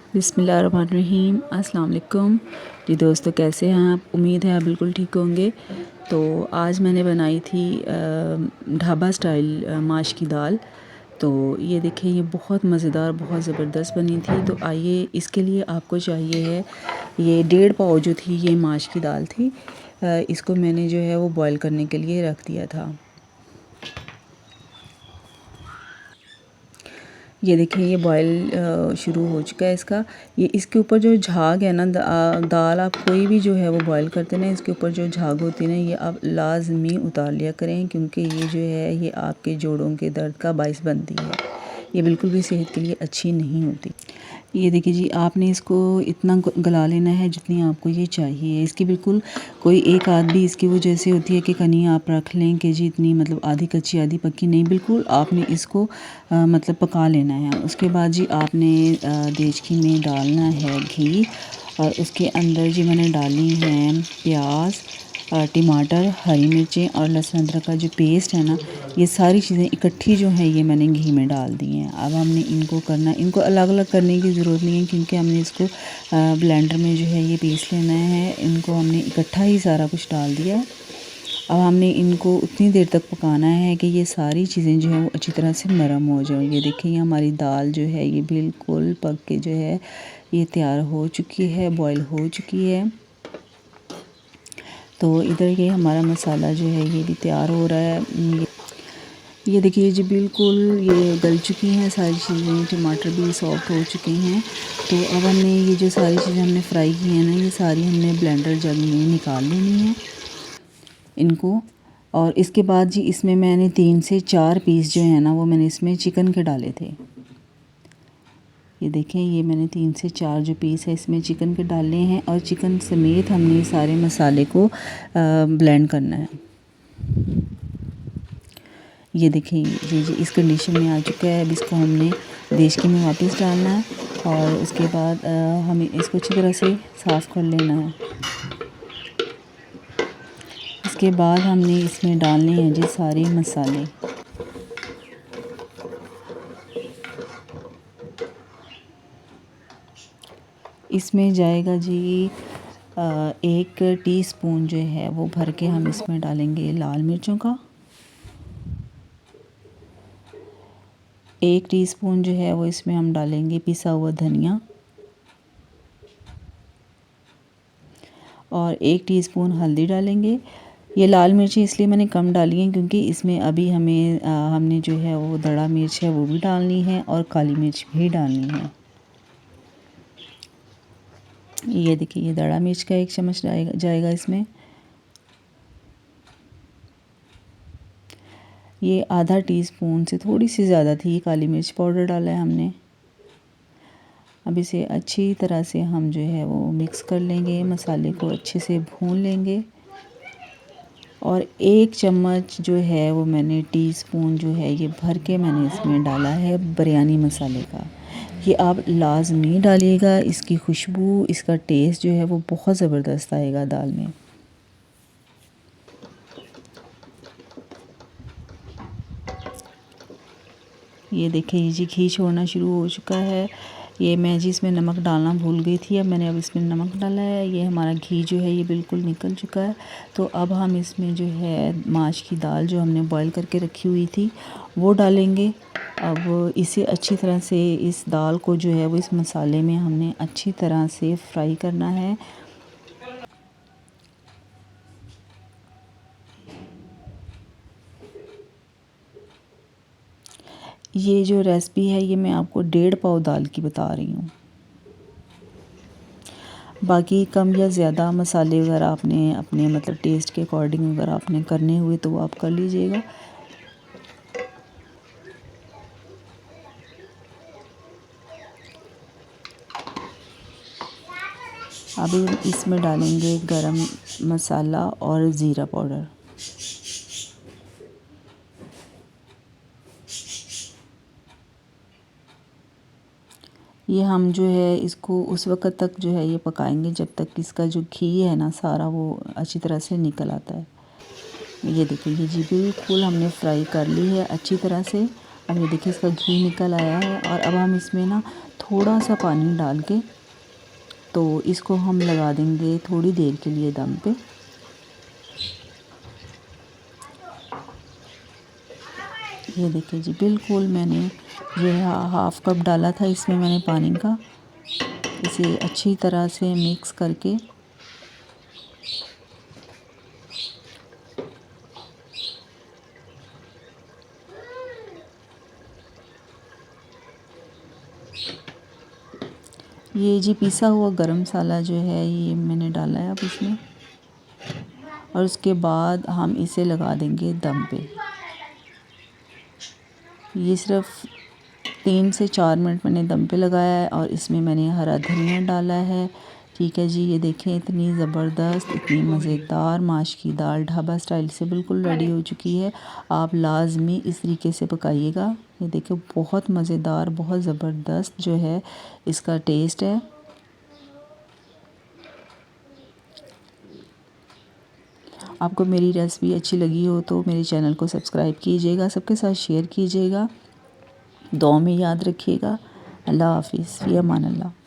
बिस्मिल्लाहिर्रहमानिर्रहीम। अस्सलाम वालेकुम जी दोस्तों, कैसे हैं आप? उम्मीद है आप बिल्कुल ठीक होंगे। तो आज मैंने बनाई थी ढाबा स्टाइल माश की दाल। तो ये देखिए, ये बहुत मज़ेदार, बहुत ज़बरदस्त बनी थी। तो आइए, इसके लिए आपको चाहिए है, ये 1.5 पाव जो थी ये माश की दाल थी। इसको मैंने जो है वो बॉईल करने के लिए रख दिया था। ये देखिए, ये बॉयल शुरू हो चुका है इसका। ये इसके ऊपर जो झाग है ना, दाल आप कोई भी जो है वो बॉयल करते ना, इसके ऊपर जो झाग होती है ना, ये आप लाजमी उतार लिया करें, क्योंकि ये जो है ये आपके जोड़ों के दर्द का बाइस बनती है। ये बिल्कुल भी सेहत के लिए अच्छी नहीं होती। ये देखिए जी, आपने इसको इतना गला लेना है जितनी आपको ये चाहिए। इसकी बिल्कुल कोई एक आध भी इसकी वो जैसे होती है कि कनी आप रख लें कि जी इतनी मतलब आधी कच्ची आधी पक्की नहीं, बिल्कुल आपने इसको मतलब पका लेना है। उसके बाद जी आपने देचकी में डालना है घी, और उसके अंदर जी मैंने डाली हैं प्याज, टमाटर, हरी मिर्चें और लहसुन अदरक का जो पेस्ट है ना, ये सारी चीज़ें इकट्ठी जो है ये मैंने घी में डाल दी हैं। अब हमने इनको करना, इनको अलग अलग करने की ज़रूरत नहीं है, क्योंकि हमने इसको ब्लेंडर में जो है ये पीस लेना है। इनको हमने इकट्ठा ही सारा कुछ डाल दिया है। अब हमने इनको उतनी देर तक पकाना है कि ये सारी चीज़ें जो है वो अच्छी तरह से नरम हो जाए। ये देखिए, ये हमारी दाल जो है ये बिल्कुल पक के जो है ये तैयार हो चुकी है, बॉईल हो चुकी है। तो इधर ये हमारा मसाला जो है ये भी तैयार हो रहा है। ये देखिए जी, बिल्कुल ये गल चुकी हैं सारी चीज़ें, टमाटर भी सॉफ्ट हो चुके हैं। तो अब हमने ये जो सारी चीज़ें हमने फ्राई की हैं ना, ये सारी हमने ब्लेंडर जग में निकाल लेनी है इनको। और इसके बाद जी इसमें मैंने 3 से 4 पीस जो है ना वो मैंने इसमें चिकन के डाले थे। ये देखें, ये मैंने 3 से 4 जो पीस है इसमें चिकन के डाले हैं, और चिकन समेत हमने सारे मसाले को ब्लेंड करना है। ये देखें, ये जी इस कंडीशन में आ चुका है। अब इसको हमने देचकी में वापस डालना है, और उसके बाद हमें इसको अच्छी तरह से साफ़ कर लेना है। इसके बाद हमने इसमें डालने हैं जी सारे मसाले। इसमें जाएगा जी 1 टीस्पून जो है वो भर के हम इसमें डालेंगे लाल मिर्चों का। 1 टीस्पून जो है वो इसमें हम डालेंगे पिसा हुआ धनिया, और 1 टीस्पून हल्दी डालेंगे। ये लाल मिर्ची इसलिए मैंने कम डाली हैं, क्योंकि इसमें अभी हमने जो है वो दड़ा मिर्च है वो भी डालनी है, और काली मिर्च भी डालनी है। ये देखिए, ये दड़ा मिर्च का 1 चम्मच जाएगा इसमें। ये आधा टीस्पून से थोड़ी सी ज़्यादा थी काली मिर्च पाउडर डाला है हमने। अब इसे अच्छी तरह से हम जो है वो मिक्स कर लेंगे, मसाले को अच्छे से भून लेंगे। और 1 चम्मच जो है वो मैंने टीस्पून जो है ये भर के मैंने इसमें डाला है बिरयानी मसाले का। ये आप लाजमी डालिएगा, इसकी खुशबू, इसका टेस्ट जो है वो बहुत ज़बरदस्त आएगा दाल में। ये देखिए जी, घी छोड़ना शुरू हो चुका है। ये मैं जी इसमें नमक डालना भूल गई थी, अब मैंने इसमें नमक डाला है। ये हमारा घी जो है ये बिल्कुल निकल चुका है। तो अब हम इसमें जो है माश की दाल जो हमने बॉईल करके रखी हुई थी वो डालेंगे। अब इसे अच्छी तरह से, इस दाल को जो है वो इस मसाले में हमने अच्छी तरह से फ्राई करना है। ये जो रेसिपी है ये मैं आपको 1.5 पाव दाल की बता रही हूँ। बाकी कम या ज़्यादा मसाले वगैरह आपने अपने मतलब टेस्ट के अकॉर्डिंग अगर आपने करने हुए तो वो आप कर लीजिएगा। अभी इसमें डालेंगे गरम मसाला और ज़ीरा पाउडर। ये हम जो है इसको उस वक़्त तक जो है ये पकाएंगे जब तक इसका जो घी है ना सारा वो अच्छी तरह से निकल आता है। ये देखिए, ये जी बिल्कुल हमने फ्राई कर ली है अच्छी तरह से। अब ये देखिए इसका घी निकल आया है और अब हम इसमें ना थोड़ा सा पानी डाल के तो इसको हम लगा देंगे थोड़ी देर के लिए दम पे। ये देखिए जी, बिल्कुल मैंने जो है हाफ़ कप डाला था इसमें मैंने पानी का। इसे अच्छी तरह से मिक्स करके ये जी पिसा हुआ गरम मसाला जो है ये मैंने डाला है अब इसमें, और उसके बाद हम इसे लगा देंगे दम पे। ये सिर्फ 3 से 4 मिनट मैंने दम पे लगाया है और इसमें मैंने हरा धनिया डाला है। ठीक है जी, ये देखें इतनी ज़बरदस्त, इतनी मज़ेदार माश की दाल ढाबा स्टाइल से बिल्कुल रेडी हो चुकी है। आप लाज़मी इस तरीके से पकाइएगा। ये देखें बहुत मज़ेदार, बहुत ज़बरदस्त जो है इसका टेस्ट है। आपको मेरी रेसिपी अच्छी लगी हो तो मेरे चैनल को सब्सक्राइब कीजिएगा, सबके साथ शेयर कीजिएगा, दुआ में याद रखिएगा। अल्लाह हाफ़िज़, फ़ी अमान अल्लाह।